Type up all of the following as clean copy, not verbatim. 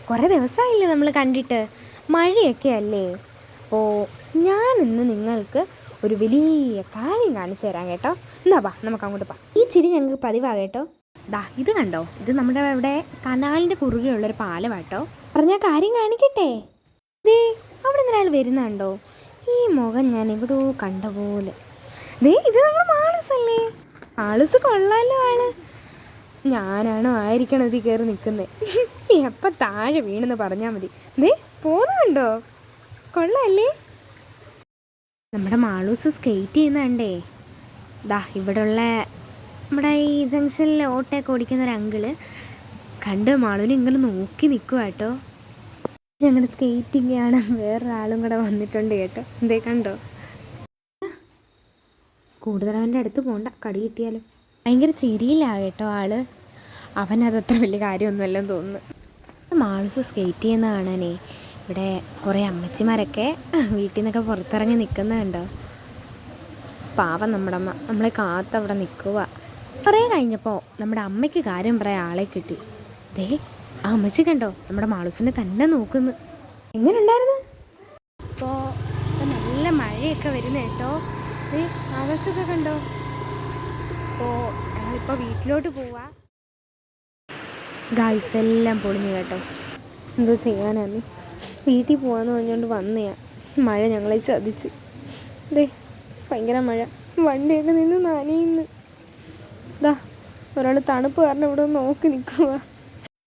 കുറേ ദിവസമായില്ലേ നമ്മൾ കണ്ടിട്ട്, മഴയൊക്കെ അല്ലേ. അപ്പോൾ ഞാനിന്ന് നിങ്ങൾക്ക് ഒരു വലിയ കാര്യം കാണിച്ചു തരാം കേട്ടോ. എന്നാ വാ നമുക്ക് അങ്ങോട്ട് പോകാം. ഈ ചിരി ഞങ്ങൾക്ക് പതിവാ കേട്ടോ. ദാ ഇത് കണ്ടോ, ഇത് നമ്മുടെ ഇവിടെ കനാലിൻ്റെ കുറുകെയുള്ളൊരു പാലമാട്ടോ. പറഞ്ഞാൽ കാര്യം കാണിക്കട്ടെ. ദേ അവിടെ നിന്ന് ഒരാൾ വരുന്നുണ്ടോ? ഈ മുഖം ഞാൻ എവിടെയോ കണ്ട പോലെ. ദേ ഇത് നമ്മുടെ മാളൂസല്ലേ. മാളൂസ് കൊള്ളാലോ ആണ്. ഞാനാണോ ആയിരിക്കണം ഇതിൽ കയറി നിൽക്കുന്നത്. എപ്പം താഴെ വീണെന്ന് പറഞ്ഞാൽ മതി. ദേ പോകുന്നുണ്ടോ? കൊള്ളാല്ലേ. നമ്മുടെ മാളൂസ് സ്കേറ്റ് ചെയ്യുന്നുണ്ടേ. ദാ ഇവിടെയുള്ള നമ്മുടെ ഈ ജംഗ്ഷനിൽ ഓട്ടയൊക്കെ ഓടിക്കുന്ന ഒരു അങ്കിള് കണ്ട് മാളൂനെ ഇങ്ങനെ നോക്കി നിൽക്കുക കേട്ടോ. ഞങ്ങളുടെ സ്കേറ്റിംഗ് കാണാൻ വേറൊരാളും കൂടെ വന്നിട്ടുണ്ട് കേട്ടോ. എന്തേ കണ്ടോ? കൂടുതൽ അവൻ്റെ അടുത്ത് പോകണ്ട, കടി കിട്ടിയാലും. ഭയങ്കര ചിരിയിലാണ് കേട്ടോ ആള്. അവനതത്ര വലിയ കാര്യമൊന്നുമല്ലെന്ന് തോന്നുന്നു. മാളൂസ് സ്കേറ്റ് ചെയ്യുന്ന കാണാനേ ഇവിടെ കുറേ അമ്മച്ചിമാരൊക്കെ വീട്ടിൽ നിന്നൊക്കെ പുറത്തിറങ്ങി നിൽക്കുന്നത് കണ്ടോ. പാവം നമ്മുടെ അമ്മ നമ്മളെ കാത്തവിടെ നിൽക്കുക. കുറേ കഴിഞ്ഞപ്പോൾ നമ്മുടെ അമ്മയ്ക്ക് കാര്യം പറയാൻ ആളെ കിട്ടി. ദേ ആ അമ്മച്ചി കണ്ടോ നമ്മുടെ മാളൂസിനെ തന്നെ നോക്കുന്നു. എങ്ങനെ ഉണ്ടായിരുന്നു? ഇപ്പോൾ നല്ല മഴയൊക്കെ വരുന്ന കേട്ടോ. ദേ ആകാശമൊക്കെ കണ്ടോ. അപ്പോൾ ഞങ്ങളിപ്പോൾ വീട്ടിലോട്ട് പോവാ. ഗായ്സ് എല്ലാം പൊളിഞ്ഞു കേട്ടോ. എന്തോ ചെയ്യാനാന്ന്, വീട്ടിൽ പോകാമെന്ന് പറഞ്ഞുകൊണ്ട് വന്നയാ. മഴ ഞങ്ങളെ ചതിച്ച്. ദേ ഭയങ്കര മഴ, വണ്ടിയൊക്കെ നിന്ന് നനയുന്നു. ഇതാ ഒരാൾ തണുപ്പ് കാരണം ഇവിടെ നോക്കി നിൽക്കുക.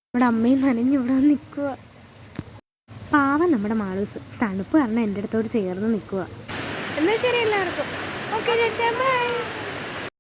നമ്മുടെ അമ്മയും നനഞ്ഞ് ഇവിടെ നിൽക്കുക. പാവം നമ്മുടെ മാളൂസ് തണുപ്പ് കാരണം എൻ്റെ അടുത്തോട് ചേർന്ന് നിൽക്കുക. എന്നാൽ ശരി എല്ലാവർക്കും. Okay bye.